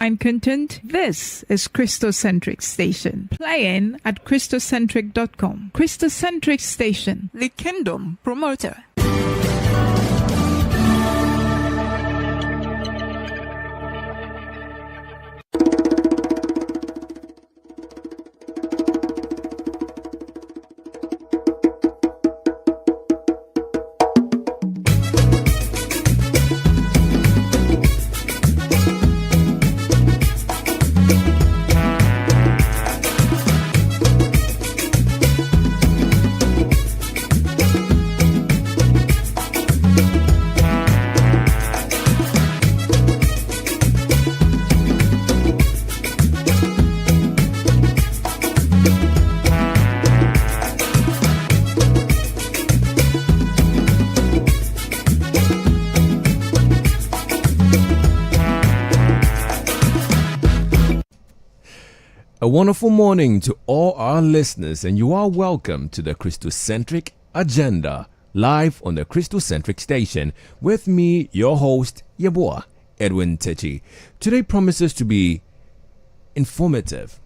I'm content. This is Kristocentric Station, playing at Kristocentric.com. Kristocentric Station, the Kingdom Promoter. A wonderful morning to all our listeners, and you are welcome to the Kristocentric Agenda, live on the Kristocentric Station, with me, your host, Yeboah Edwin Techi. Today promises to be informative,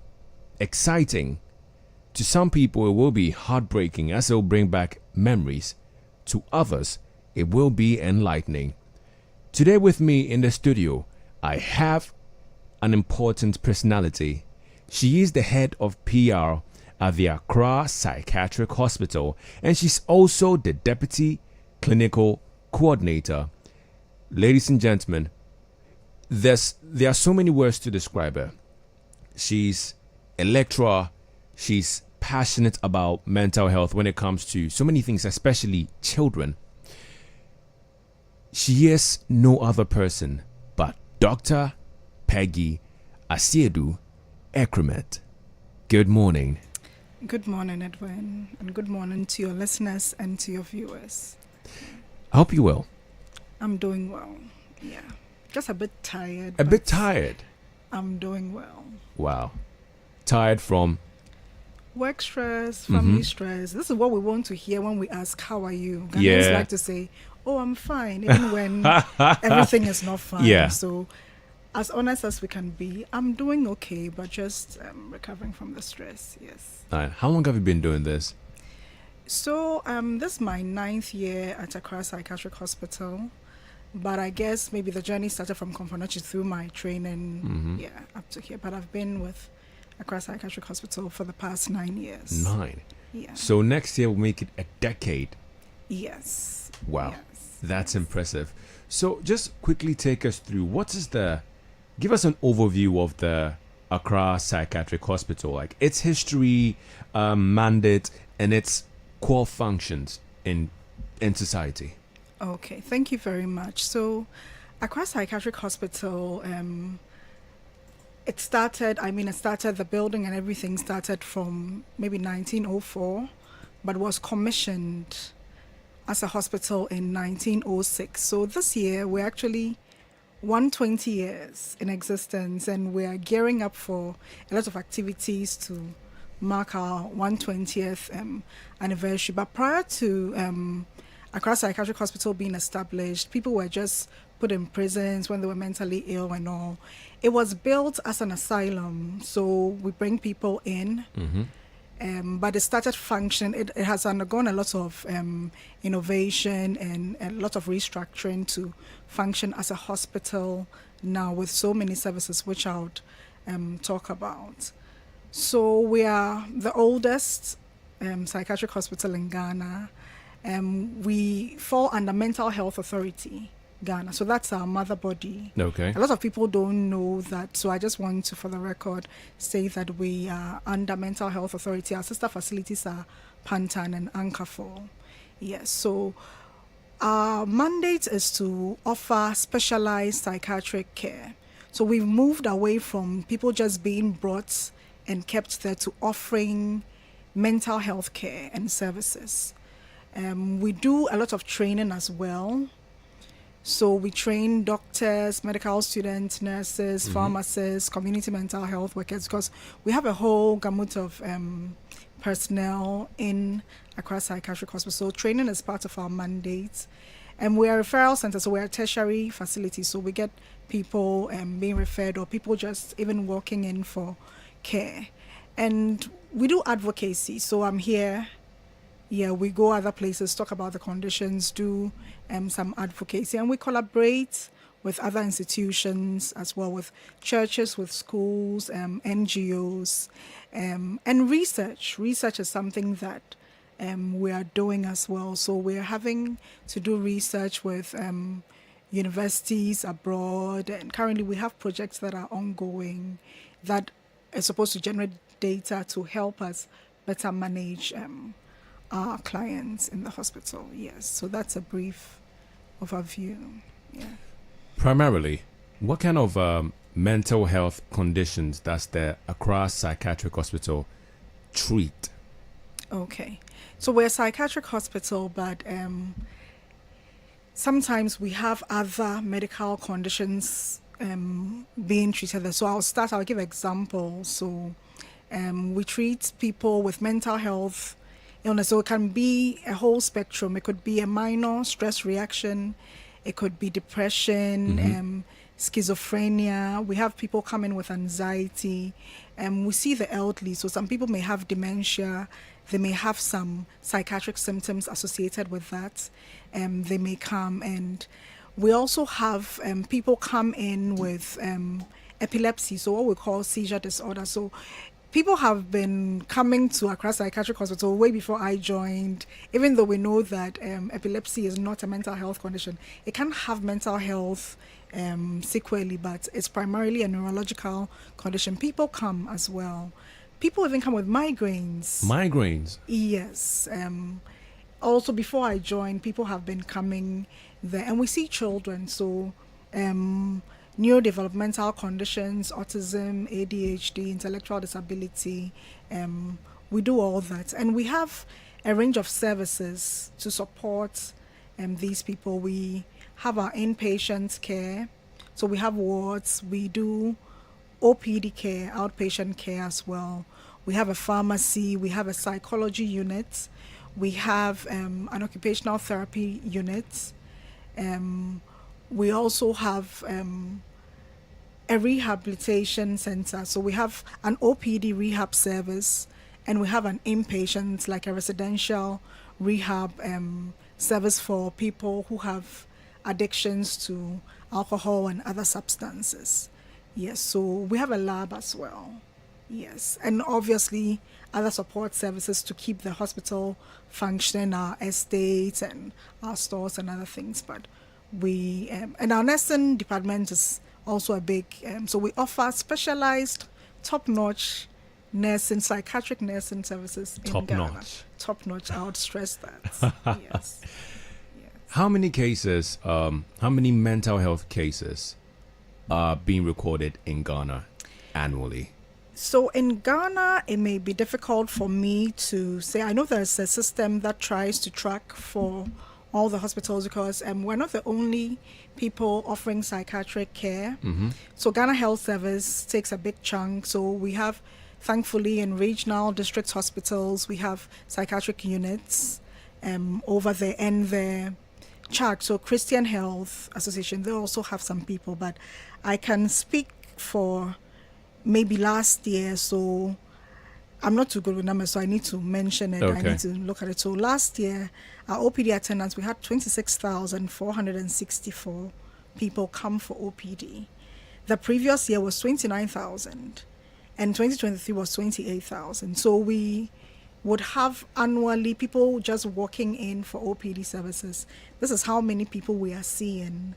exciting. To some people, it will be heartbreaking as it will bring back memories. To others, it will be enlightening. Today with me in the studio, I have an important personality. She is the head of PR at the Accra Psychiatric Hospital, and she's also the deputy clinical coordinator. Ladies and gentlemen, there are so many words to describe her. She's a lecturer. She's passionate about mental health when it comes to so many things, especially children. She is no other person but Dr. Peggy Asiedu Ekremet. Good morning. Good morning, Edwin, and good morning to your listeners and to your viewers. I hope you're well. I'm doing well. Yeah, just a bit tired. A bit tired. I'm doing well. Wow. Tired from work stress, family stress. This is what we want to hear when we ask, "How are you?" Ghanaians like to say, "Oh, I'm fine," even when everything is not fine. Yeah. So, as honest as we can be, I'm doing okay, but just recovering from the stress, yes. How long have you been doing this? So, this is my 9th year at Accra Psychiatric Hospital, but I guess maybe the journey started from Komfanochi through my training, up to here. But I've been with Accra Psychiatric Hospital for the past 9 years. 9? Yeah. So next year will make it a decade? Yes. Wow. Yes. That's impressive. So just quickly take us through, give us an overview of the Accra Psychiatric Hospital, like its history, mandate, and its core functions in society. Okay, thank you very much. So, Accra Psychiatric Hospital, the building and everything started from maybe 1904, but was commissioned as a hospital in 1906. So this year, we're actually 120 years in existence, and we are gearing up for a lot of activities to mark our 120th anniversary. But prior to Accra Psychiatric Hospital being established, people were just put in prisons when they were mentally ill and all. It was built as an asylum, so we bring people in. But it started functioning. It has undergone a lot of innovation and a lot of restructuring to function as a hospital now, with so many services, which I would talk about. So we are the oldest psychiatric hospital in Ghana. We fall under Mental Health Authority Ghana. So that's our mother body. Okay. A lot of people don't know that. So I just want to, for the record, say that we are under Mental Health Authority. Our sister facilities are Pantan and Anchorfall. Yes. So our mandate is to offer specialized psychiatric care. So we've moved away from people just being brought and kept there to offering mental health care and services. We do a lot of training as well. So we train doctors, medical students, nurses, pharmacists, community mental health workers, because we have a whole gamut of personnel in Accra Psychiatric Hospital. So training is part of our mandate. And we're a referral center, so we're a tertiary facility. So we get people being referred, or people just even walking in for care. And we do advocacy. So I'm here. Yeah, we go other places, talk about the conditions, do some advocacy, and we collaborate with other institutions as well, with churches, with schools, NGOs, and research. Research is something that we are doing as well. So we're having to do research with universities abroad, and currently we have projects that are ongoing that are supposed to generate data to help us better manage our clients in the hospital. Yes, so that's a brief overview. Yeah. Primarily, what kind of mental health conditions does the Accra Psychiatric Hospital treat? Okay, so we're a psychiatric hospital, but sometimes we have other medical conditions being treated there. So I'll give examples. So we treat people with mental health illness. So it can be a whole spectrum. It could be a minor stress reaction. It could be depression, schizophrenia. We have people come in with anxiety. We see the elderly. So some people may have dementia. They may have some psychiatric symptoms associated with that. They may come, and we also have people come in with epilepsy, so what we call seizure disorder. So people have been coming to Accra Psychiatric Hospital way before I joined, even though we know that epilepsy is not a mental health condition. It can have mental health sequelae, but it's primarily a neurological condition. People come as well. People even come with migraines. Migraines? Yes. Also, before I joined, people have been coming there. And we see children, so neurodevelopmental conditions, autism, ADHD, intellectual disability. We do all that. And we have a range of services to support these people. We have our inpatient care. So we have wards. We do OPD care, outpatient care as well. We have a pharmacy. We have a psychology unit. We have an occupational therapy unit. We also have a rehabilitation center. So we have an OPD rehab service, and we have an inpatient, like a residential rehab service for people who have addictions to alcohol and other substances. Yes, so we have a lab as well. Yes, and obviously other support services to keep the hospital functioning, our estates and our stores and other things. But we, and our nursing department is also a big, so we offer specialized, top-notch nursing, psychiatric nursing services in Ghana. Top-notch. Top-notch, I would stress that. Yes. How many cases, how many mental health cases are being recorded in Ghana annually? So in Ghana, it may be difficult for me to say. I know there's a system that tries to track for all the hospitals, because we're not the only people offering psychiatric care. So Ghana Health Service takes a big chunk. So we have, thankfully, in regional district hospitals, we have psychiatric units over there, and the CHAC, so Christian Health Association, they also have some people, but I can speak for maybe last year, so I'm not too good with numbers, so I need to mention it. Okay. I need to look at it. So last year, our OPD attendance, we had 26,464 people come for OPD. The previous year was 29,000, and 2023 was 28,000. So we would have annually people just walking in for OPD services. This is how many people we are seeing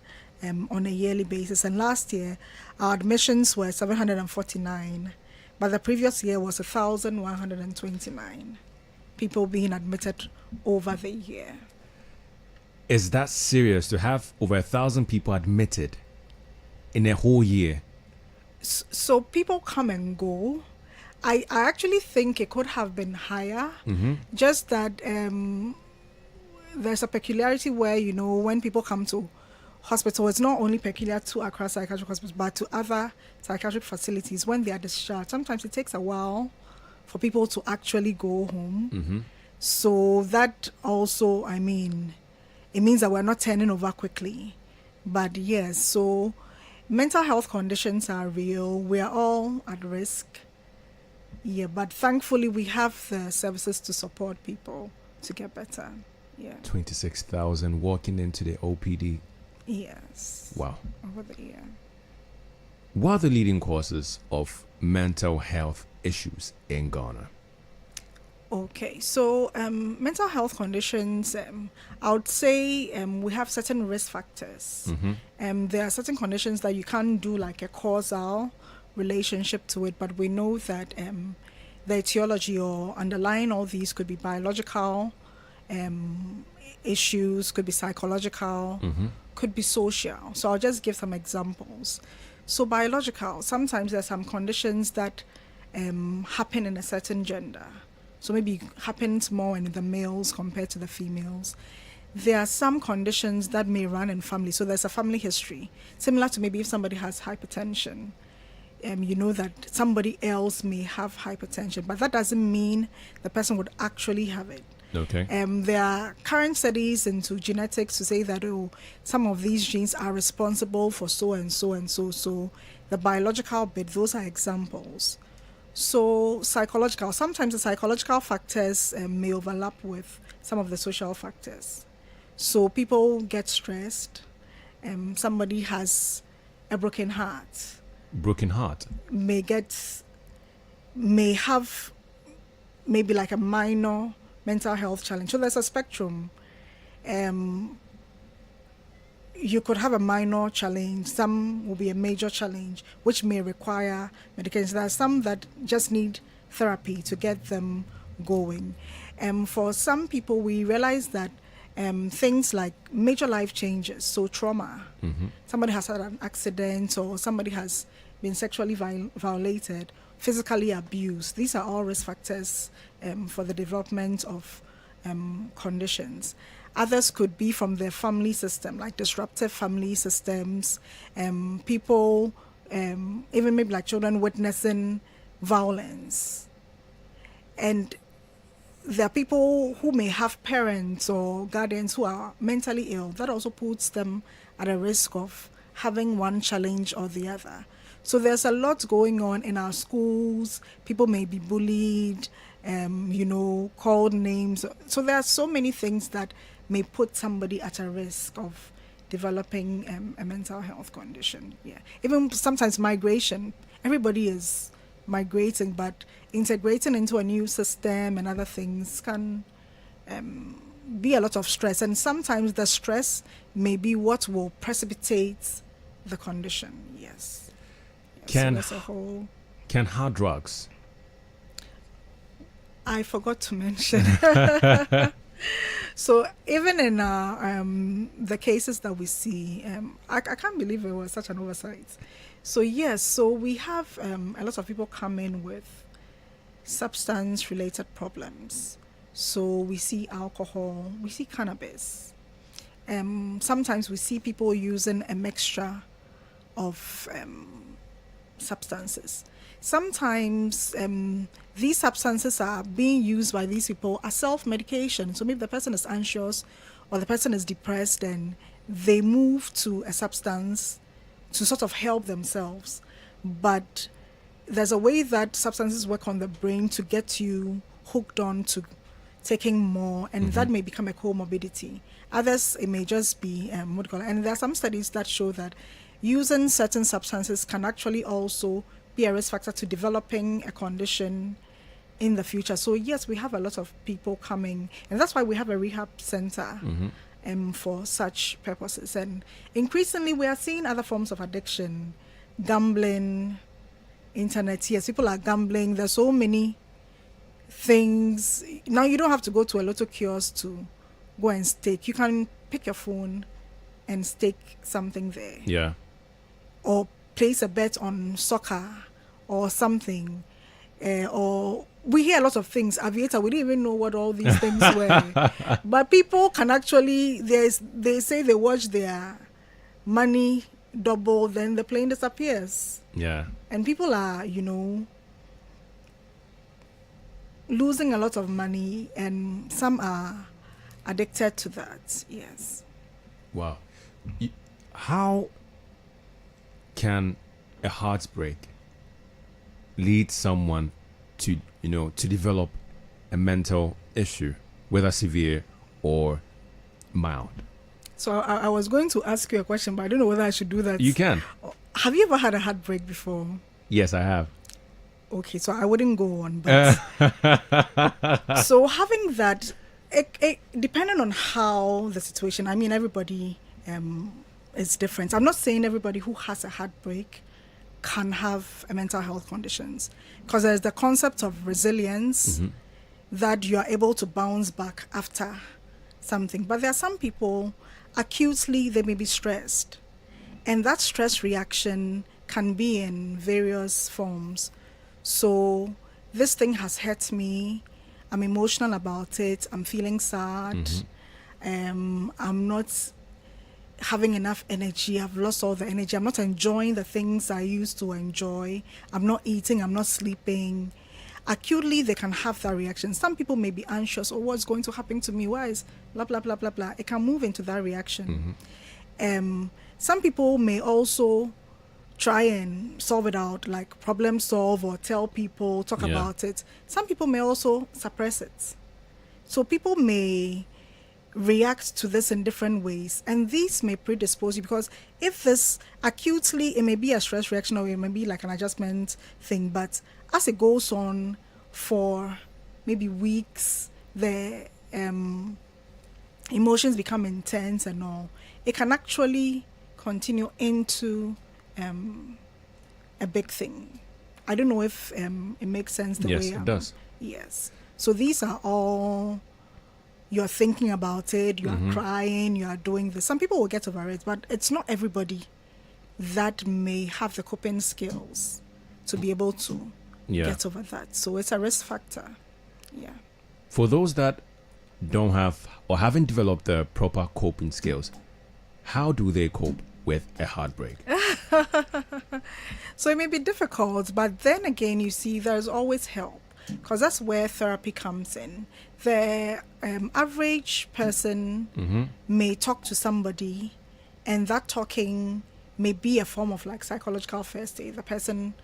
on a yearly basis. And last year, our admissions were 749, but the previous year was 1,129 people being admitted over the year. Is that serious to have over 1,000 people admitted in a whole year? So people come and go. I actually think it could have been higher, just that there's a peculiarity where, you know, when people come to hospital, it's not only peculiar to Accra Psychiatric Hospital, but to other psychiatric facilities. When they are discharged, sometimes it takes a while for people to actually go home. So that also, I mean, it means that we're not turning over quickly. But yes, so mental health conditions are real. We are all at risk. Yeah, but thankfully we have the services to support people to get better. Yeah. 26,000 walking into the OPD. Yes. Wow. Over the year. What are the leading causes of mental health issues in Ghana? Okay, so mental health conditions, I would say we have certain risk factors. There are certain conditions that you can't do like a causal relationship to it, but we know that the etiology or underlying all these could be biological issues, could be psychological, could be social. So I'll just give some examples. So biological, sometimes there's some conditions that happen in a certain gender. So maybe it happens more in the males compared to the females. There are some conditions that may run in family. So there's a family history, similar to maybe if somebody has hypertension. You know that somebody else may have hypertension, but that doesn't mean the person would actually have it. Okay. There are current studies into genetics to say that some of these genes are responsible for so and so and so. So the biological bit, those are examples. So psychological, sometimes the psychological factors may overlap with some of the social factors. So people get stressed. Somebody has a broken heart. Broken heart. May have maybe like a minor mental health challenge. So there's a spectrum. You could have a minor challenge, some will be a major challenge, which may require medication. There are some that just need therapy to get them going. For some people, we realize that things like major life changes, so trauma, somebody has had an accident or somebody has been sexually violated, physically abused, these are all risk factors for the development of conditions. Others could be from their family system, like disruptive family systems, people, even maybe like children witnessing violence. And there are people who may have parents or guardians who are mentally ill. That also puts them at a risk of having one challenge or the other. So there's a lot going on in our schools. People may be bullied, called names. So there are so many things that may put somebody at a risk of developing a mental health condition. Yeah, even sometimes migration. Everybody is migrating, but integrating into a new system and other things can be a lot of stress. And sometimes the stress may be what will precipitate the condition. Yes. Can hard drugs? I forgot to mention. So even in the cases that we see, I can't believe it was such an oversight. So yes, so we have a lot of people come in with substance-related problems. So we see alcohol, we see cannabis. Sometimes we see people using a mixture of substances. Sometimes these substances are being used by these people as self-medication. So maybe the person is anxious or the person is depressed and they move to a substance to sort of help themselves. But there's a way that substances work on the brain to get you hooked on to taking more, and that may become a comorbidity. Others, it may just be medical. And there are some studies that show that using certain substances can actually also be a risk factor to developing a condition in the future. So yes, we have a lot of people coming, and that's why we have a rehab center for such purposes. And increasingly we are seeing other forms of addiction, gambling, internet. Yes, people are gambling. There's so many things. Now you don't have to go to a lotto kiosk to go and stake. You can pick your phone and stake something there. Yeah. Or place a bet on soccer or something. Or we hear a lot of things. Aviator, we didn't even know what all these things were. But people can actually, they say they watch their money double, then the plane disappears. Yeah. And people are, losing a lot of money, and some are addicted to that. Yes. Wow. How can a heartbreak lead someone to, to develop a mental issue, whether severe or mild? So I was going to ask you a question, but I don't know whether I should do that. You can. Have you ever had a heartbreak before? Yes, I have. Okay, so I wouldn't go on, but so having that, it depending on how the situation. I mean, everybody is different. I'm not saying everybody who has a heartbreak can have a mental health conditions, because there's the concept of resilience, that you are able to bounce back after something. But there are some people, acutely, they may be stressed, and that stress reaction can be in various forms. So this thing has hurt me, I'm emotional about it, I'm feeling sad, I'm not having enough energy, I've lost all the energy, I'm not enjoying the things I used to enjoy, I'm not eating, I'm not sleeping. Acutely, they can have that reaction. Some people may be anxious, or what's going to happen to me, why is blah blah blah blah blah. It can move into that reaction. Some people may also try and solve it out, like problem solve or tell people, talk about it. Some people may also suppress it. So people may react to this in different ways, and these may predispose you, because if this acutely, it may be a stress reaction or it may be like an adjustment thing, but as it goes on for maybe weeks, the emotions become intense and all, it can actually continue into a big thing. I don't know if it makes sense the way. Yes, it does. Yes. So these are all, you're thinking about it, you are crying, you are doing this. Some people will get over it, but it's not everybody that may have the coping skills to be able to get over that. So it's a risk factor. Yeah. For those that don't have or haven't developed the proper coping skills, how do they cope with a heartbreak? So it may be difficult, but then again, you see, there's always help, because that's where therapy comes in. The average person may talk to somebody, and that talking may be a form of like psychological first aid. The person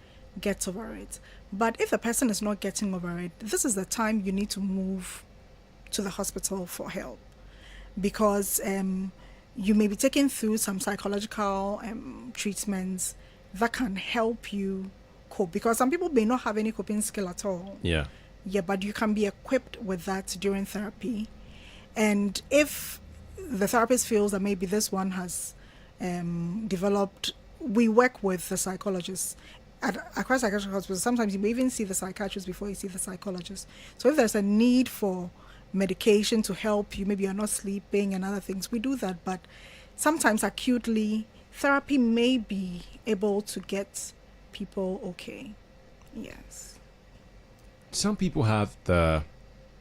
gets over it. But if the person is not getting over it, this is the time you need to move to the hospital for help, because you may be taken through some psychological treatments that can help you cope, because some people may not have any coping skill at all. Yeah, but you can be equipped with that during therapy. And if the therapist feels that maybe this one has developed, we work with the psychologists at Accra Psychiatric Hospital. Sometimes you may even see the psychiatrist before you see the psychologist. So if there's a need for medication to help you, maybe you're not sleeping and other things, we do that. But sometimes acutely, therapy may be able to get people okay. Yes. Some people have the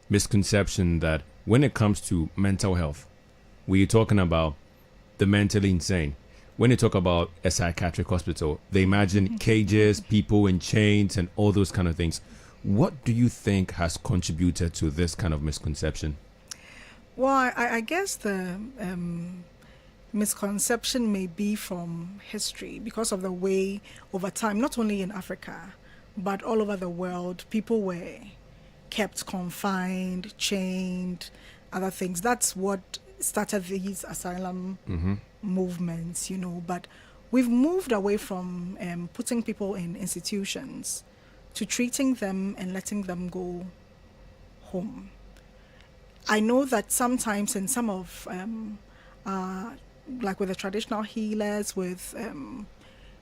misconception that when it comes to mental health, we're talking about the mentally insane. When they talk about a psychiatric hospital, they imagine cages, people in chains, and all those kind of things. What do you think has contributed to this kind of misconception? Well, I guess the misconception may be from history, because of the way over time, not only in Africa, but all over the world, people were kept confined, chained, other things. That's what started these asylum movements, but we've moved away from putting people in institutions to treating them and letting them go home. I know that sometimes in some of, like with the traditional healers, with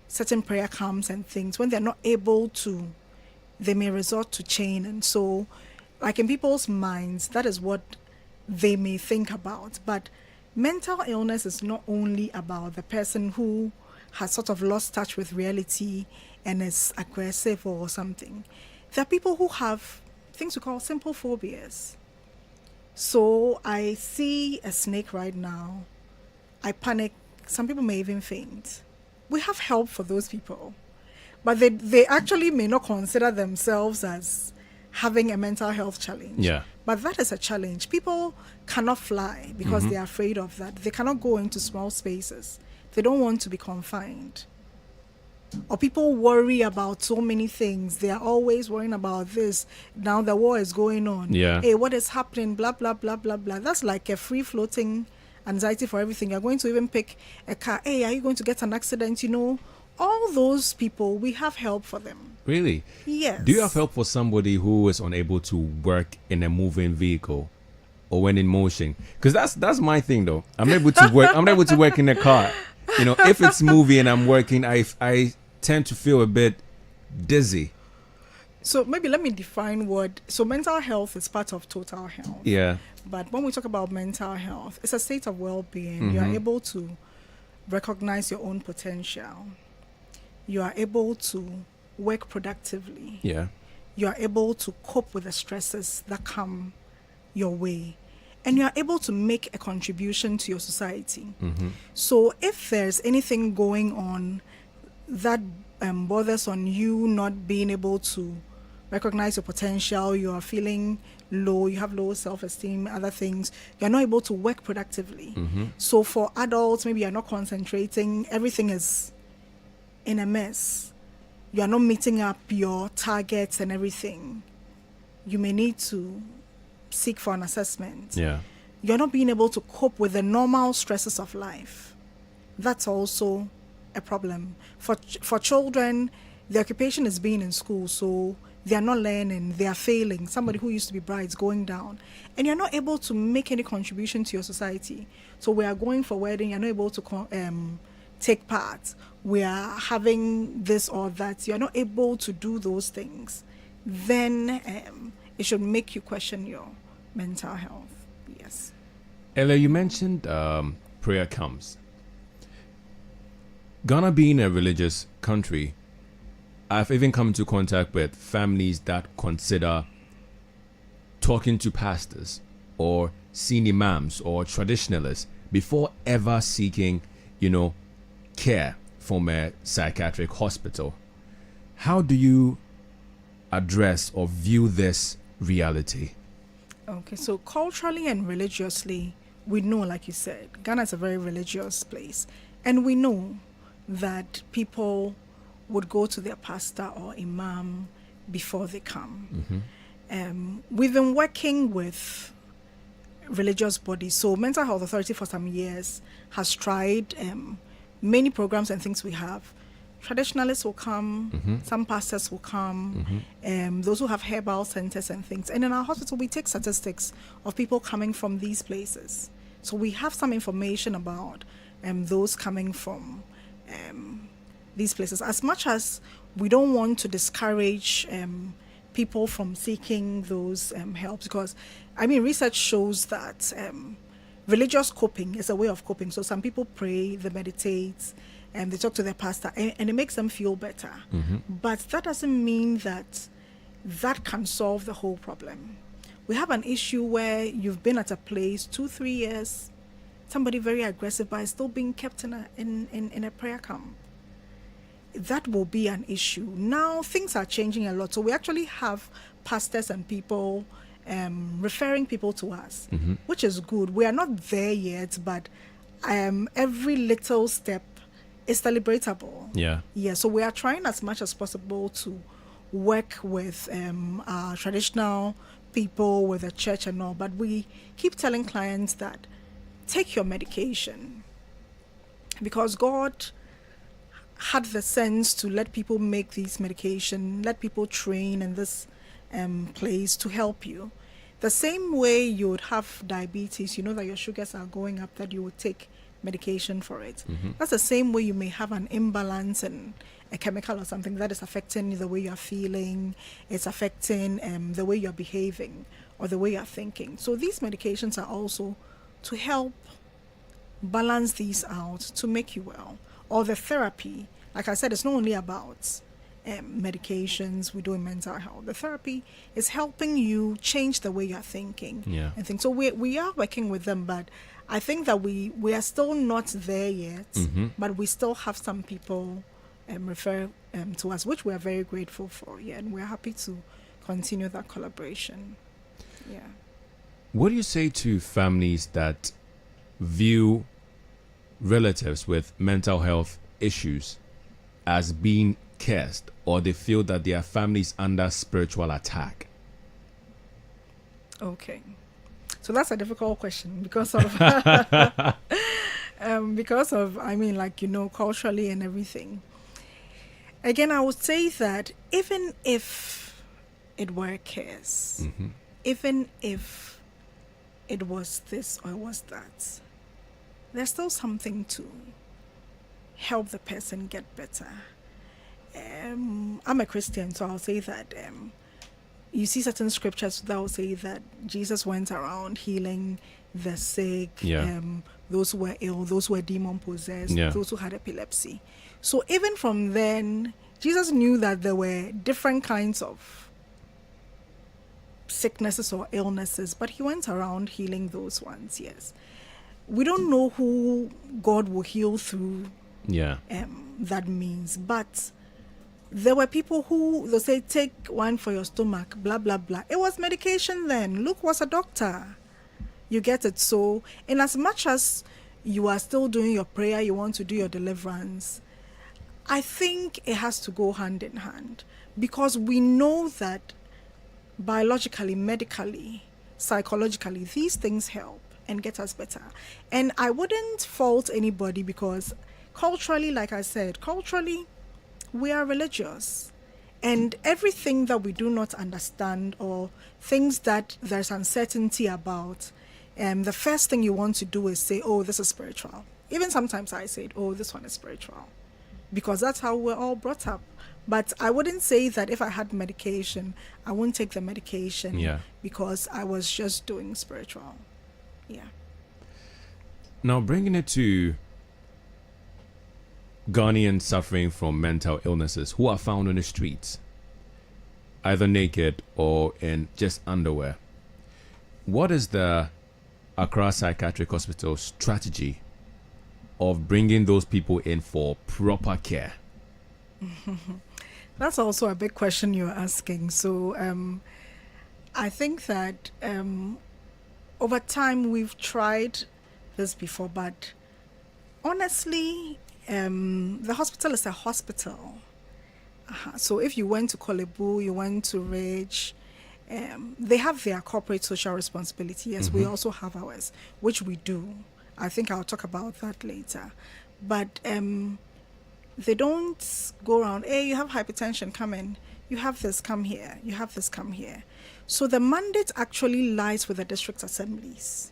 certain prayer camps and things, when they're not able to, they may resort to chain. And so, like in people's minds, that is what they may think about. But mental illness is not only about the person who has sort of lost touch with reality and is aggressive or something. There are people who have things we call simple phobias. So I see a snake right now, I panic, some people may even faint. We have help for those people, but they actually may not consider themselves as having a mental health challenge. Yeah. But that is a challenge. People cannot fly because they are afraid of that. They cannot go into small spaces. They don't want to be confined. Or people worry about so many things. They are always worrying about this. Now the war is going on. Yeah. Hey, what is happening? Blah, blah, blah, blah, blah. That's like a free-floating anxiety for everything. You're going to even pick a car. Hey, are you going to get an accident? You know, all those people, we have help for them. Really? Yes. Do you have help for somebody who is unable to work in a moving vehicle or when in motion? Because that's my thing, though. I'm able to work. I'm able to work in a car. You know, if it's moving and I'm working, I tend to feel a bit dizzy. So maybe let me define what. So mental health is part of total health. Yeah. But when we talk about mental health, it's a state of well-being. You are able to recognize your own potential. You are able to work productively. Yeah. You are able to cope with the stresses that come your way. And you are able to make a contribution to your society. So if there's anything going on that bothers on you not being able to recognize your potential, you are feeling low, you have low self-esteem, other things, you're not able to work productively. So for adults, maybe you're not concentrating, everything is in a mess. You are not meeting up your targets and everything. You may need to seek for an assessment. Yeah. You're not being able to cope with the normal stresses of life. That's also a problem. For children, the occupation is being in school, so they are not learning, they are failing. Somebody who used to be bright is going down. And you're not able to make any contribution to your society. So we are going for wedding, you're not able to take part. We are having this or that. You're not able to do those things. Then it should make you question your mental health. Yes. Ella, you mentioned prayer camps. Ghana being a religious country, I've even come into contact with families that consider talking to pastors or seeing imams or traditionalists before ever seeking, care from a psychiatric hospital. How do you address or view this reality? Okay, so culturally and religiously, we know, like you said, Ghana is a very religious place. And we know that people would go to their pastor or imam before they come. We've been working with religious bodies. So Mental Health Authority for some years has tried many programs and things we have. Traditionalists will come, some pastors will come, those who have herbal centers and things. And in our hospital, we take statistics of people coming from these places. So we have some information about those coming from these places. As much as we don't want to discourage people from seeking those help, because, research shows that religious coping is a way of coping. So some people pray, they meditate, and they talk to their pastor, and it makes them feel better. But that doesn't mean that can solve the whole problem. We have an issue where you've been at a place 2-3 years, somebody very aggressive, but is still being kept in a prayer camp. That will be an issue. Now things are changing a lot, so we actually have pastors and people referring people to us, which is good. We are not there yet, but every little step is celebratable. Yeah. So we are trying as much as possible to work with our traditional people, with the church and all, but we keep telling clients that take your medication, because God had the sense to let people make these medication, let people train in this place to help you. The same way you would have diabetes, you know that your sugars are going up, that you would take medication for it. That's the same way you may have an imbalance in a chemical or something that is affecting the way you're feeling, it's affecting the way you're behaving or the way you're thinking. So these medications are also to help balance these out, to make you well. Or the therapy, like I said, it's not only about medications we do in mental health. The therapy is helping you change the way you're thinking and things. So we are working with them, but I think that we are still not there yet, but we still have some people refer to us, which we are very grateful for, and we're happy to continue that collaboration. Yeah. What do you say to families that view relatives with mental health issues as being cursed, or they feel that their family is under spiritual attack? Okay. So that's a difficult question because of culturally and everything. Again, I would say that even if it were a curse, even if it was this or it was that, there's still something to help the person get better. I'm a Christian, so I'll say that you see certain scriptures that will say that Jesus went around healing the sick, those who were ill, those who were demon possessed, those who had epilepsy. So even from then, Jesus knew that there were different kinds of sicknesses or illnesses, but he went around healing those ones. Yes, we don't know who God will heal through. That means, but there were people who, they say, take one for your stomach, blah, blah, blah. It was medication then. Luke was a doctor. You get it? So, in as much as you are still doing your prayer, you want to do your deliverance, I think it has to go hand in hand. Because we know that biologically, medically, psychologically, these things help and get us better. And I wouldn't fault anybody because culturally, like I said, we are religious, and everything that we do not understand or things that there's uncertainty about, the first thing you want to do is say, oh, this is spiritual. Even sometimes I say, oh, this one is spiritual, because that's how we're all brought up. But I wouldn't say that if I had medication, I wouldn't take the medication because I was just doing spiritual. Yeah. Now, bringing it to Ghanaians suffering from mental illnesses who are found on the streets, either naked or in just underwear. What is the Accra Psychiatric Hospital strategy of bringing those people in for proper care? That's also a big question you're asking. So I think that over time we've tried this before, but honestly, the hospital is a hospital. So if you went to Kolebu, you went to Ridge, they have their corporate social responsibility. Yes, we also have ours, which we do. I think I'll talk about that later. But they don't go around, hey, you have hypertension, come in. You have this, come here. You have this, come here. So the mandate actually lies with the district assemblies.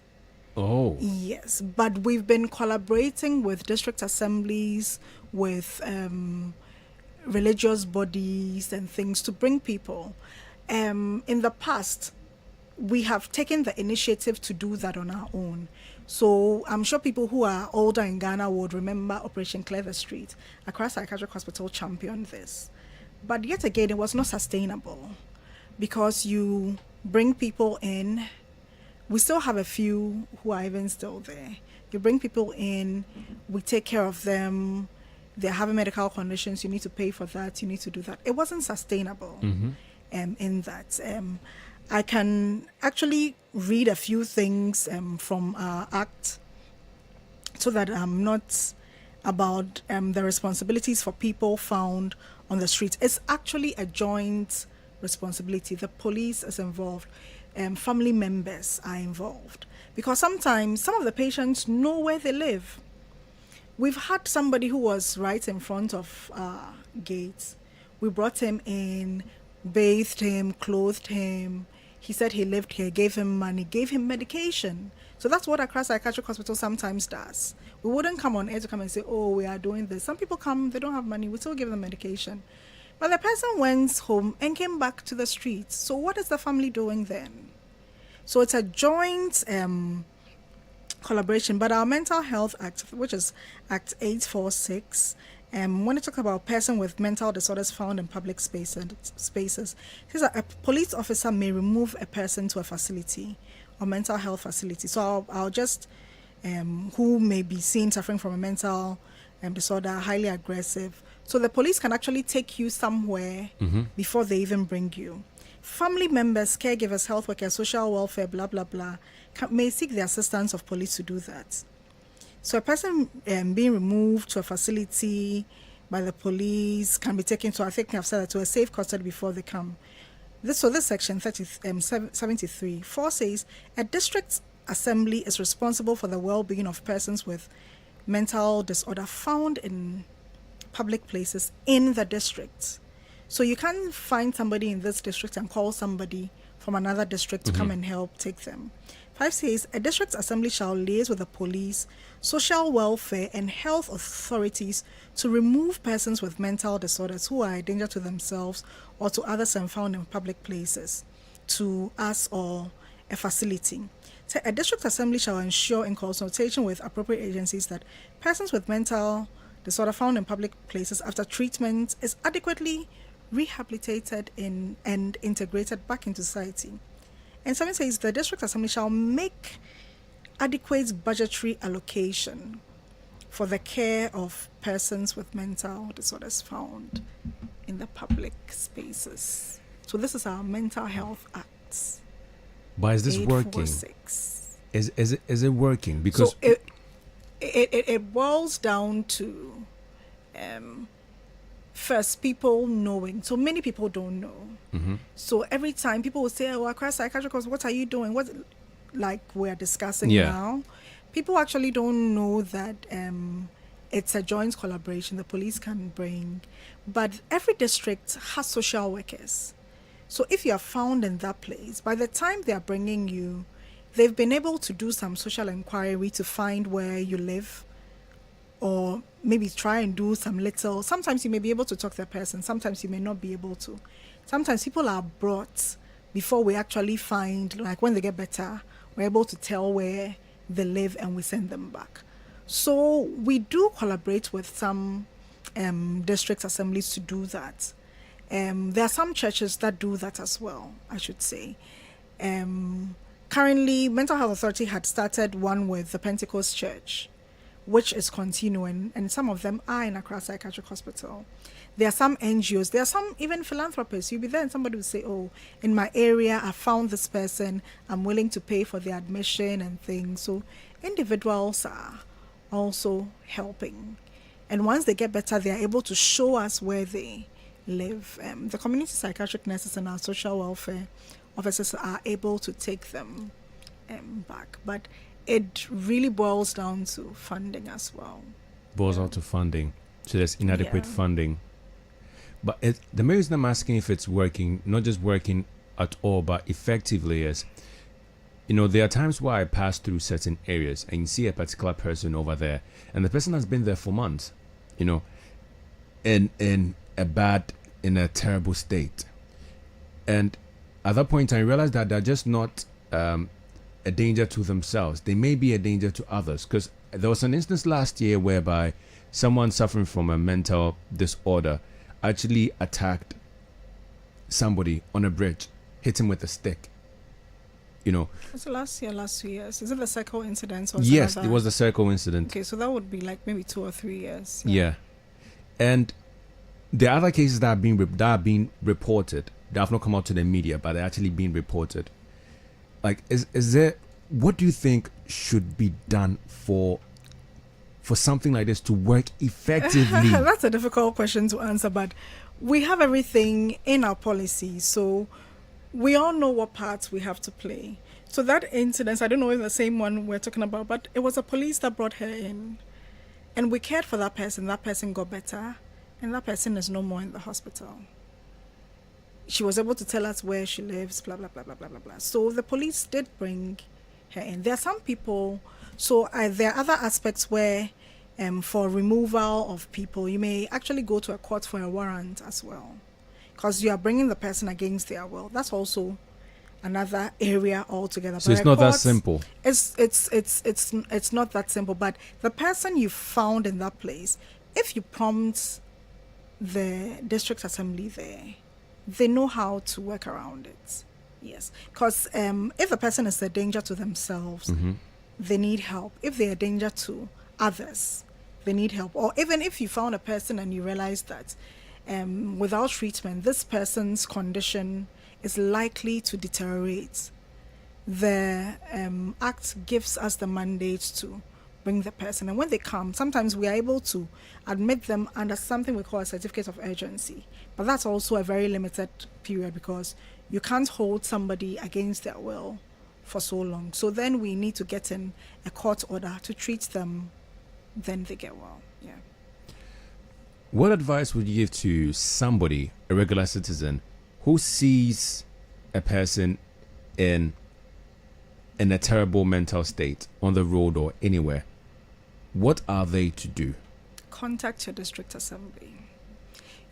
Oh. Yes, but we've been collaborating with district assemblies, with religious bodies and things to bring people. In the past, we have taken the initiative to do that on our own. So I'm sure people who are older in Ghana would remember Operation Clear the Street. Accra Psychiatric Hospital championed this. But yet again, it was not sustainable because you bring people in. We still have a few who are even still there. You bring people in, we take care of them. They're having medical conditions. You need to pay for that. You need to do that. It wasn't sustainable in that. I can actually read a few things from our act so that I'm not about the responsibilities for people found on the streets. It's actually a joint responsibility. The police is involved. Family members are involved, because sometimes some of the patients know where they live. We've had somebody who was right in front of our gates. We brought him in, bathed him, clothed him. He said he lived here, gave him money, gave him medication. So that's what Accra Psychiatric Hospital sometimes does. We wouldn't come on air to come and say, oh, we are doing this. Some people come, they don't have money, we still give them medication. But the person went home and came back to the streets. So what is the family doing then? So it's a joint collaboration. But our Mental Health Act, which is Act 846, when it talks about person with mental disorders found in public spaces, it says that a police officer may remove a person to a facility or mental health facility. So I'll just, who may be seen suffering from a mental disorder, highly aggressive. So the police can actually take you somewhere before they even bring you. family members, caregivers, health workers, social welfare, blah, blah, blah, may seek the assistance of police to do that. So a person being removed to a facility by the police can be taken to, I think I've said that, to a safe custody before they come. This section 73 4 says a district assembly is responsible for the well-being of persons with mental disorder found in public places in the district. So you can't find somebody in this district and call somebody from another district to come and help take them. 5 says a district assembly shall liaise with the police, social welfare and health authorities to remove persons with mental disorders who are a danger to themselves or to others and found in public places to us or a facility. So a district assembly shall ensure in consultation with appropriate agencies that persons with mental disorder found in public places after treatment is adequately rehabilitated and integrated back into society. And 7 says the district assembly shall make adequate budgetary allocation for the care of persons with mental disorders found in the public spaces. So this is our Mental Health Act. But is this working? Is it working? Because so it boils down to first people knowing. So many people don't know. So every time people will say, "Oh, Accra Psychiatric, what are you doing?" What, like we're discussing now, people actually don't know that it's a joint collaboration the police can bring. But every district has social workers. So if you are found in that place, by the time they are bringing you, they've been able to do some social inquiry to find where you live, or maybe try and do some little. Sometimes you may be able to talk to the person, sometimes you may not be able to. Sometimes people are brought before we actually find, like when they get better, we're able to tell where they live and we send them back. So we do collaborate with some district assemblies to do that. There are some churches that do that as well, I should say. Currently, Mental Health Authority had started one with the Pentecost Church, which is continuing, and some of them are in Accra Psychiatric Hospital. There are some NGOs, there are some even philanthropists. You'll be there and somebody will say, "Oh, in my area, I found this person, I'm willing to pay for the admission and things." So individuals are also helping. And once they get better, they are able to show us where they live. The community psychiatric nurses and our social welfare officers are able to take them back. But it really boils down to funding as well. Boils down to funding. So there's inadequate funding. But the main reason I'm asking if it's working, not just working at all, but effectively is, there are times where I pass through certain areas and you see a particular person over there, and the person has been there for months, in a terrible state. And at that point, I realized that they're just not a danger to themselves. They may be a danger to others. Because there was an instance last year whereby someone suffering from a mental disorder actually attacked somebody on a bridge, hit him with a stick. Was it last year, last 2 years? Is it the circle incident? Or yes, it was the circle incident. Okay, so that would be like maybe 2 or 3 years. Yeah. And there are other cases that are being reported. They have not come out to the media, but they're actually being reported. Like, is there? What do you think should be done for something like this to work effectively? That's a difficult question to answer, but we have everything in our policy, so we all know what parts we have to play. So that incident, I don't know if the same one we're talking about, but it was a police that brought her in, and we cared for that person. That person got better, and that person is no more in the hospital. She was able to tell us where she lives, blah, blah, blah, blah, blah, blah, blah. So the police did bring her in. There are some people, so there are other aspects where for removal of people, you may actually go to a court for a warrant as well, because you are bringing the person against their will. That's also another area altogether. So it's not that simple. It's not that simple. But the person you found in that place, if you prompt the district assembly there, they know how to work around it. Yes, because if the person is a danger to themselves, they need help. If they're a danger to others, they need help. Or even if you found a person and you realize that without treatment, this person's condition is likely to deteriorate, the Act gives us the mandate to bring the person. And when they come, sometimes we are able to admit them under something we call a certificate of urgency. But that's also a very limited period because you can't hold somebody against their will for so long. So then we need to get in a court order to treat them, then they get well. Yeah. What advice would you give to somebody, a regular citizen, who sees a person in a terrible mental state on the road or anywhere? What are they to do? Contact your district assembly.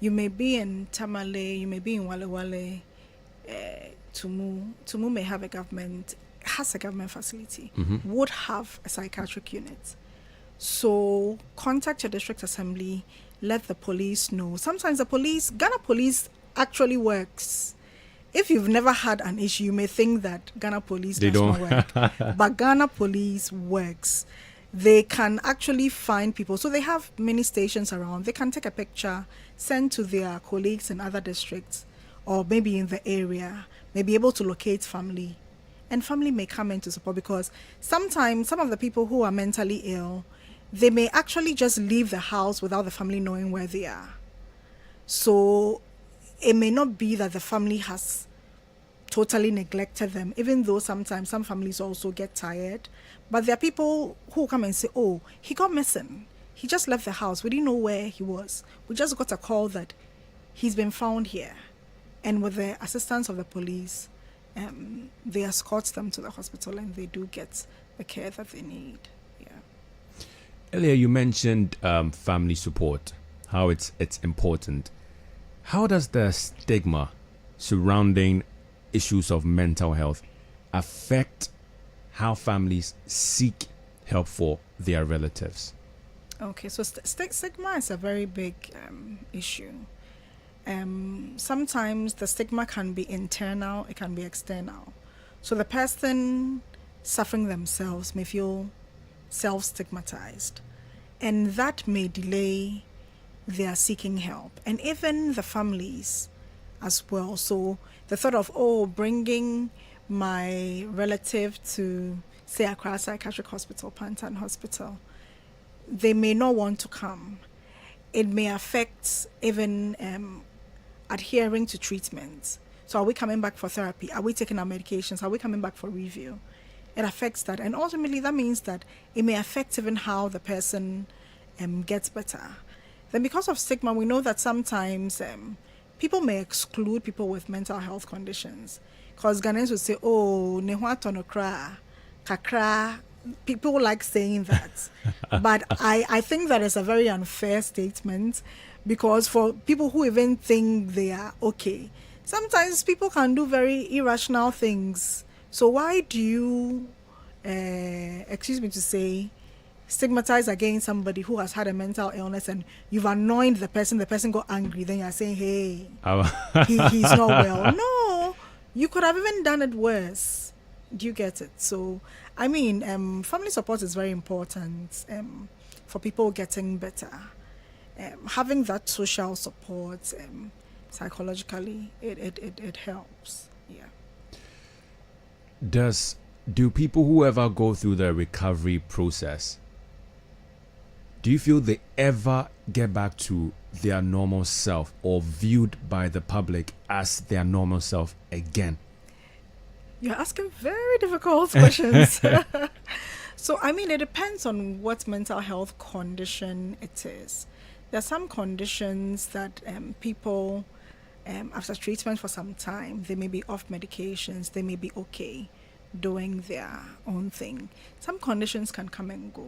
You may be in Tamale, you may be in Wale. Tumu may have a government facility, would have a psychiatric unit. So contact your district assembly, let the police know. Sometimes Ghana police actually works. If you've never had an issue, you may think that Ghana police does not work. But Ghana police works. They can actually find people. So they have many stations around. They can take a picture, send to their colleagues in other districts, or maybe in the area, may be able to locate family. And family may come in to support, because sometimes some of the people who are mentally ill, they may actually just leave the house without the family knowing where they are. So it may not be that the family has totally neglected them, even though sometimes some families also get tired. But there are people who come and say, oh, he got missing. He just left the house. We didn't know where he was. We just got a call that he's been found here. And with the assistance of the police, they escort them to the hospital and they do get the care that they need. Yeah. Earlier you mentioned family support, how it's important. How does the stigma surrounding issues of mental health affect how families seek help for their relatives? Okay, so stigma is a very big issue. Sometimes the stigma can be internal, it can be external. So the person suffering themselves may feel self-stigmatized, and that may delay their seeking help, and even the families as well. So the thought of, bringing my relative to, say, Accra Psychiatric Hospital, Pantan Hospital, they may not want to come. It may affect even adhering to treatment. So are we coming back for therapy? Are we taking our medications? Are we coming back for review? It affects that. And ultimately that means that it may affect even how the person gets better. Then because of stigma, we know that sometimes people may exclude people with mental health conditions. Because Ghanaians would say, oh, nehwa tonokra, kakra. People like saying that. But I think that is a very unfair statement, because for people who even think they are okay, sometimes people can do very irrational things. So why do you, stigmatize against somebody who has had a mental illness and you've annoyed the person got angry, then you're saying, hey, he's not well. No, you could have even done it worse. Do you get it? So, I mean, family support is very important for people getting better. Having that social support psychologically, it helps. Yeah. Do people who ever go through the recovery process, do you feel they ever get back to their normal self or viewed by the public as their normal self again? You're asking very difficult questions. So, I mean, it depends on what mental health condition it is. There are some conditions that people, after treatment for some time, they may be off medications, they may be okay doing their own thing. Some conditions can come and go.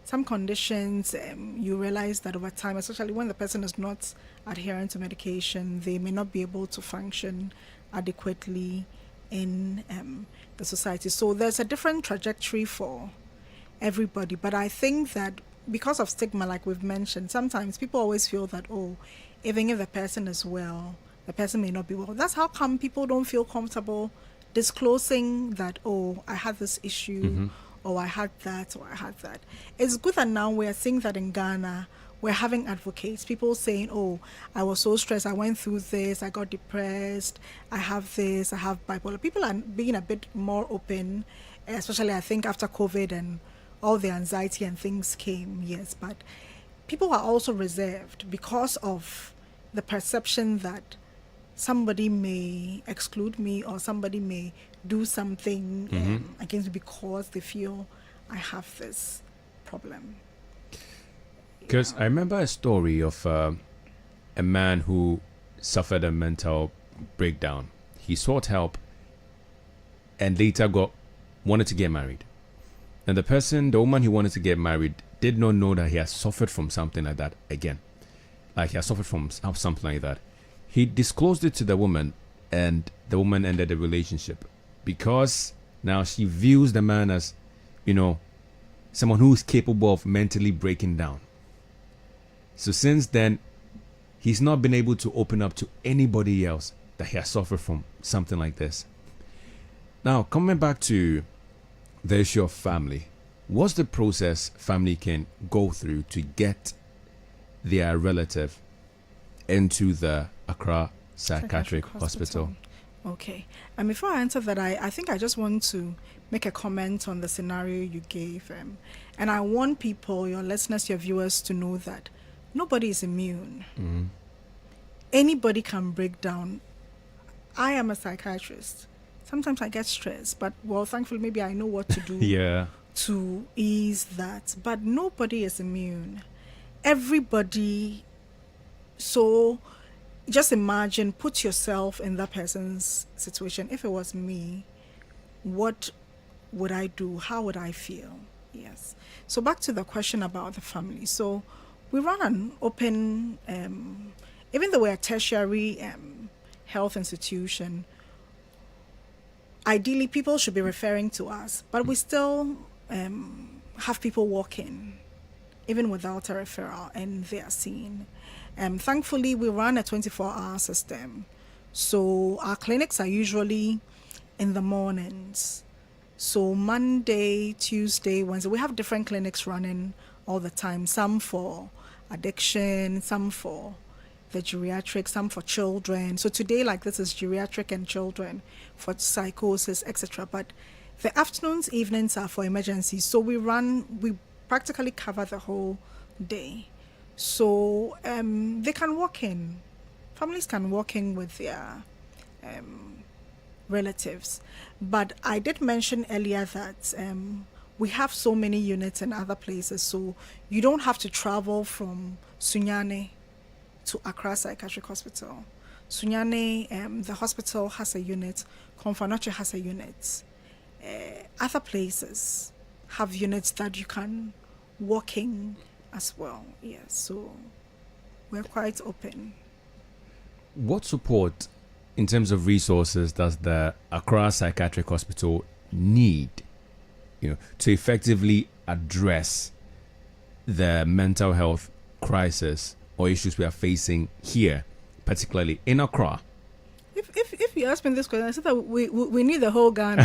Some conditions, you realize that over time, especially when the person is not adherent to medication, they may not be able to function adequately in the society. So there's a different trajectory for everybody. But I think that because of stigma, like we've mentioned, sometimes people always feel that, even if the person is well, the person may not be well. That's how come people don't feel comfortable disclosing that, I had this issue, or I had that, or I had that. It's good that now we are seeing that in Ghana, we're having advocates, people saying, oh, I was so stressed, I went through this, I got depressed, I have this, I have bipolar. People are being a bit more open, especially I think after COVID and all the anxiety and things came, yes. But people are also reserved because of the perception that somebody may exclude me or somebody may do something against me because they feel I have this problem. Because I remember a story of a man who suffered a mental breakdown. He sought help and later wanted to get married. And the woman he wanted to get married, did not know that he has suffered from something like that again. Like he has suffered from something like that. He disclosed it to the woman, and the woman ended the relationship because now she views the man as, someone who is capable of mentally breaking down. So since then, he's not been able to open up to anybody else that he has suffered from something like this. Now, coming back to the issue of family, what's the process family can go through to get their relative into the Accra Psychiatric Hospital? Okay. And before I answer that, I think I just want to make a comment on the scenario you gave. And I want people, your listeners, your viewers, to know that nobody is immune. Anybody can break down. I am a psychiatrist. Sometimes I get stressed, but thankfully maybe I know what to do to ease that. But nobody is immune. Everybody. So just imagine, put yourself in that person's situation. If it was me, what would I do? How would I feel? Yes. So back to the question about the family. So we run an open, even though we're a tertiary health institution, ideally people should be referring to us, but we still have people walk in, even without a referral, and they are seen. Thankfully, we run a 24-hour system. So our clinics are usually in the mornings. So Monday, Tuesday, Wednesday, we have different clinics running all the time. Some for addiction, some for the geriatric, some for children. So today, like this, is geriatric and children for psychosis, etc. But the afternoons, evenings are for emergencies. So we practically cover the whole day. So they can walk in. Families can walk in with their relatives. But I did mention earlier that we have so many units in other places, so you don't have to travel from Sunyane to Accra Psychiatric Hospital. Sunyane, the hospital has a unit. Komfanoche has a unit. Other places have units that you can walk in as well. Yes, so we're quite open. What support in terms of resources does the Accra Psychiatric Hospital need, to effectively address the mental health crisis or issues we are facing here, particularly in Accra? If you ask me this question, I said that we need the whole Ghana.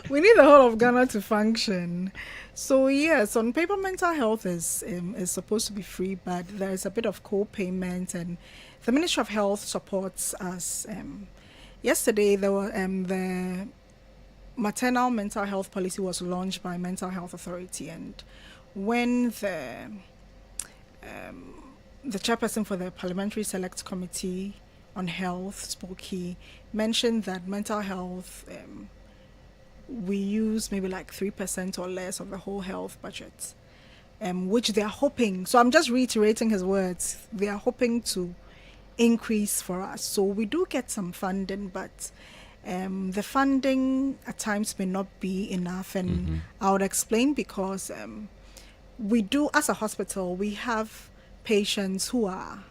We need the whole of Ghana to function. So yes, on paper, mental health is supposed to be free, but there is a bit of co-payment, and the Ministry of Health supports us. Yesterday, there were the maternal mental health policy was launched by Mental Health Authority, and when the chairperson for the Parliamentary Select Committee on Health spoke, he mentioned that mental health, we use maybe like 3% or less of the whole health budget, which they are hoping, so I'm just reiterating his words, they are hoping to increase for us. So we do get some funding, but the funding at times may not be enough, and I would explain because we do, as a hospital, we have patients who are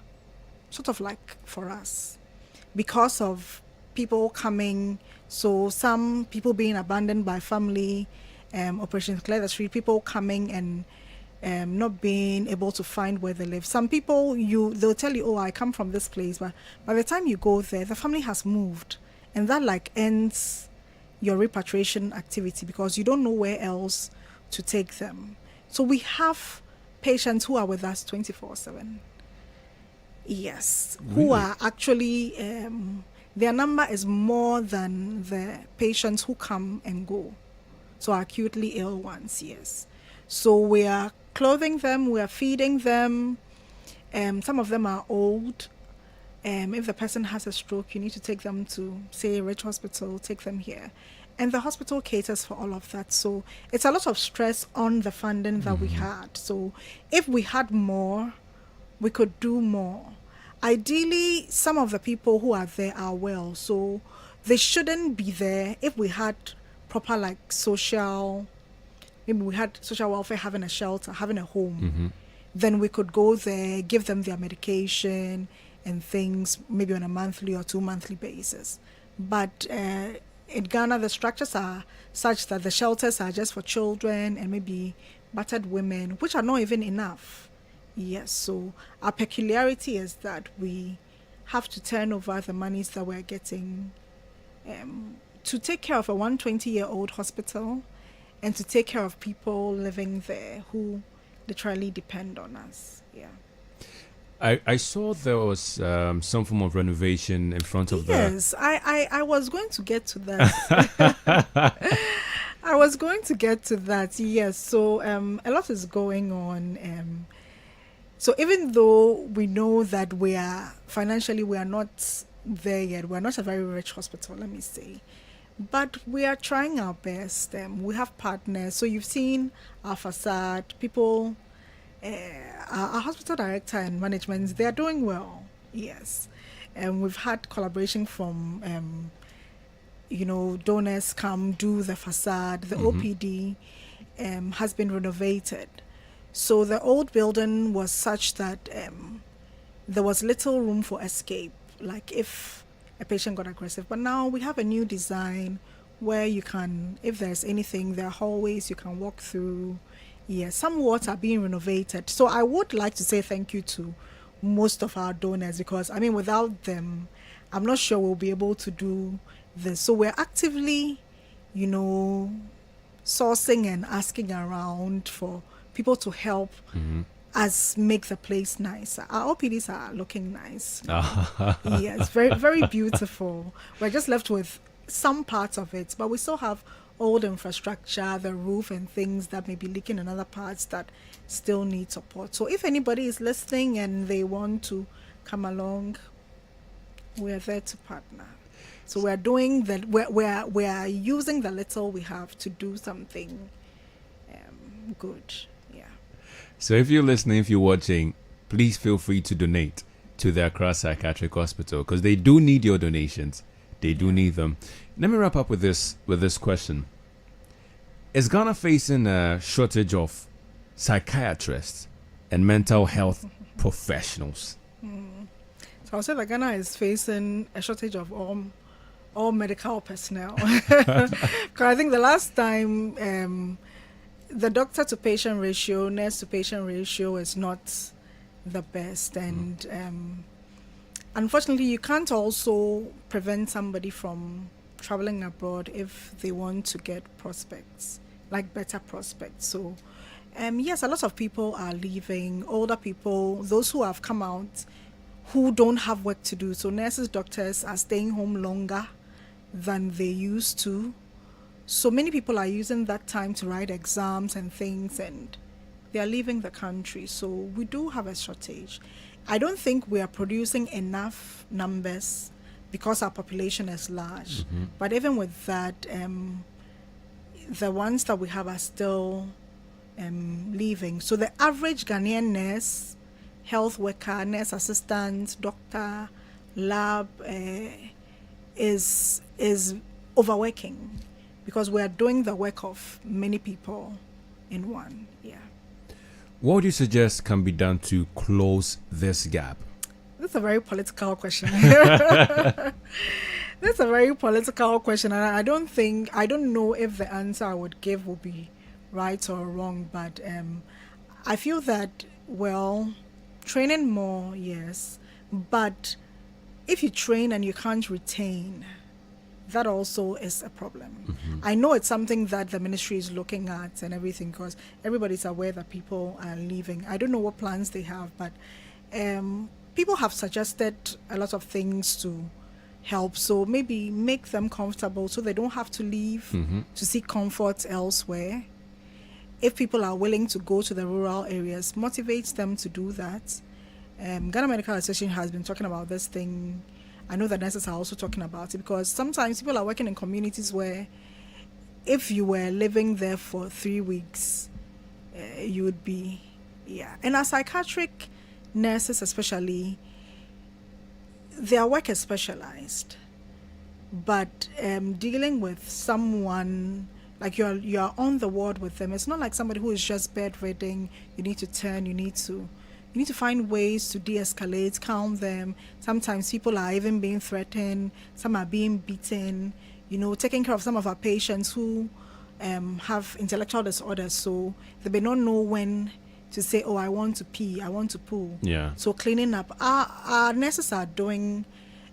sort of like for us because of people coming, so some people being abandoned by family, Operation Clear the Street, people coming and not being able to find where they live. Some people, they'll tell you, oh, I come from this place, but by the time you go there, the family has moved, and that like ends your repatriation activity because you don't know where else to take them. So we have patients who are with us 24/7. Yes, Really? who are actually, their number is more than the patients who come and go. So acutely ill ones, yes. So we are clothing them, we are feeding them. Some of them are old. If the person has a stroke, you need to take them to, say, Rich Hospital, take them here. And the hospital caters for all of that. So it's a lot of stress on the funding that we had. So if we had more, we could do more. Ideally, some of the people who are there are well, so they shouldn't be there. If we had proper, like, social, maybe we had social welfare, having a shelter, having a home, then we could go there, give them their medication and things, maybe on a monthly or 2-monthly basis. But in Ghana, the structures are such that the shelters are just for children and maybe battered women, which are not even enough. Yes, so our peculiarity is that we have to turn over the monies that we're getting to take care of a 120-year-old hospital and to take care of people living there who literally depend on us. Yeah. I saw there was some form of renovation in front of Yes, I was going to get to that. I was going to get to that, yes. So a lot is going on. So even though we know that we are financially, we are not there yet. We're not a very rich hospital, let me say. But we are trying our best. We have partners. So you've seen our facade, people, our hospital director and management, they are doing well, yes. And we've had collaboration from, donors come do the facade. The OPD has been renovated. So the old building was such that there was little room for escape, like if a patient got aggressive. But now we have a new design where you can, if there's anything, there are hallways you can walk through. Yes, some wards are being renovated. So I would like to say thank you to most of our donors, because, I mean, without them, I'm not sure we'll be able to do this. So we're actively, sourcing and asking around for people to help us make the place nicer. Our OPDs are looking nice. Yes, very, very beautiful. We're just left with some parts of it, but we still have old infrastructure, the roof and things that may be leaking in other parts that still need support. So if anybody is listening and they want to come along, we're there to partner. So we're doing that. We're using the little we have to do something good. Yeah. So if you're listening, if you're watching, please feel free to donate to the Accra Psychiatric Hospital, because they do need your donations. They do need them. Let me wrap up with this question. Is Ghana facing a shortage of psychiatrists and mental health professionals? So I'll say that Ghana is facing a shortage of all medical personnel. Because I think the last time the doctor to patient ratio, nurse to patient ratio is not the best. And unfortunately, you can't also prevent somebody from traveling abroad if they want to get prospects, like better prospects. So yes, a lot of people are leaving, older people, those who have come out who don't have work to do. So nurses, doctors are staying home longer than they used to. So many people are using that time to write exams and things, and they are leaving the country. So we do have a shortage. I don't think we are producing enough numbers because our population is large. But even with that, the ones that we have are still leaving. So the average Ghanaian nurse, health worker, nurse assistant, doctor, lab is overworking, because we are doing the work of many people in one. Yeah. What would you suggest can be done to close this gap? That's a very political question. That's a very political question, and I don't know if the answer I would give will be right or wrong, but I feel that, well, training more, yes, but if you train and you can't retain, that also is a problem. I know it's something that the ministry is looking at and everything, because everybody's aware that people are leaving. I don't know what plans they have, but people have suggested a lot of things to help. So maybe make them comfortable so they don't have to leave to seek comfort elsewhere. If people are willing to go to the rural areas, motivate them to do that. Ghana Medical Association has been talking about this thing. I know the nurses are also talking about it, because sometimes people are working in communities where if you were living there for 3 weeks, you would be, And as psychiatric nurses especially, their work is specialized. But dealing with someone, like you're on the ward with them, it's not like somebody who is just bedridden. You need to turn, you need to find ways to de-escalate, calm them. Sometimes people are even being threatened. Some are being beaten. Taking care of some of our patients who have intellectual disorders. So they may not know when to say, oh, I want to pee, I want to poo. Yeah. So cleaning up. Our nurses are doing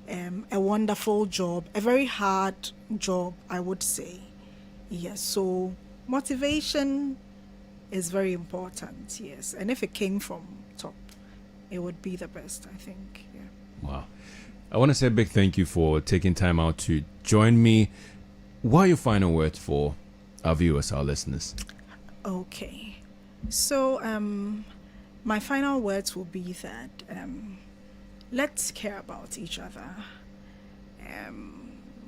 a wonderful job, a very hard job, I would say. Yes, so motivation is very important, yes. And if it came from top, it would be the best, I think. Yeah. Wow. I want to say a big thank you for taking time out to join me. What are your final words for our viewers, our listeners? Okay. So my final words will be that let's care about each other.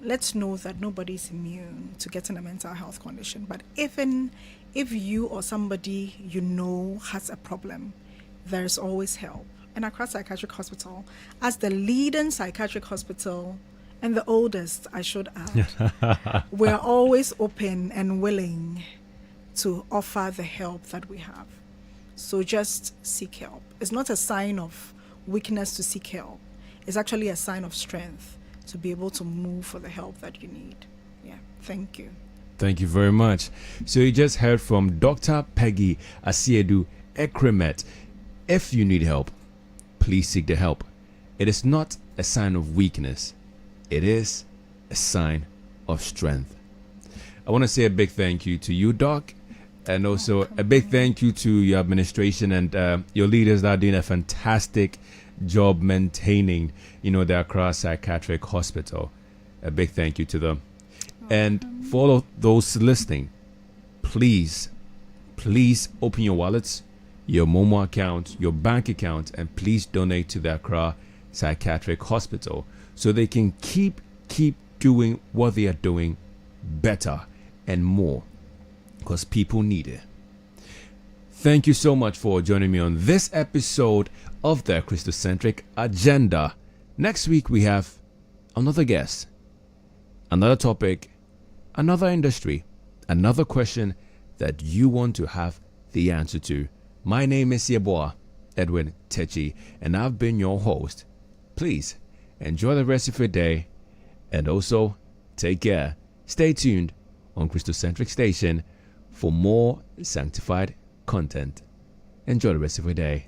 Let's know that nobody is immune to getting a mental health condition. But even if you or somebody has a problem, there's always help. And Accra Psychiatric Hospital, as the leading psychiatric hospital and the oldest, I should add, we're always open and willing to offer the help that we have. So just seek help. It's not a sign of weakness to seek help. It's actually a sign of strength to be able to move for the help that you need. Yeah, thank you. Thank you very much. So you just heard from Dr. Peggy Asiedu Ekremet. If you need help, please seek the help. It is not a sign of weakness. It is a sign of strength. I want to say a big thank you to you, Doc, and also a big thank you to your administration and your leaders that are doing a fantastic job maintaining, the Accra Psychiatric Hospital. A big thank you to them. And for all of those listening, please open your wallets, your Momo account, your bank account, and please donate to the Accra Psychiatric Hospital so they can keep doing what they are doing better and more, because people need it. Thank you so much for joining me on this episode of the Kristocentric Agenda. Next week we have another guest, another topic, another industry, another question that you want to have the answer to. My name is Yeboah Edwin Techi, and I've been your host. Please enjoy the rest of your day, and also take care. Stay tuned on Kristocentric Station for more sanctified content. Enjoy the rest of your day.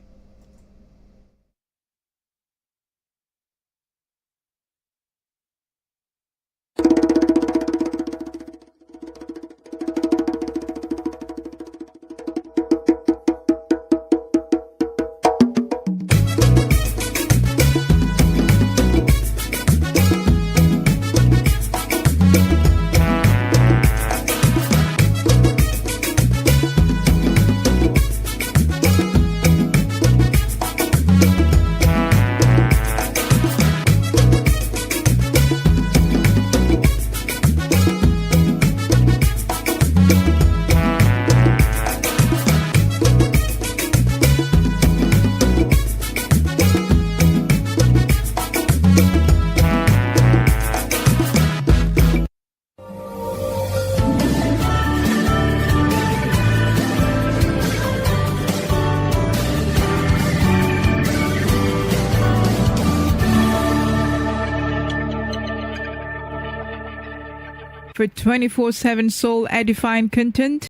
For 24/7 soul edifying content,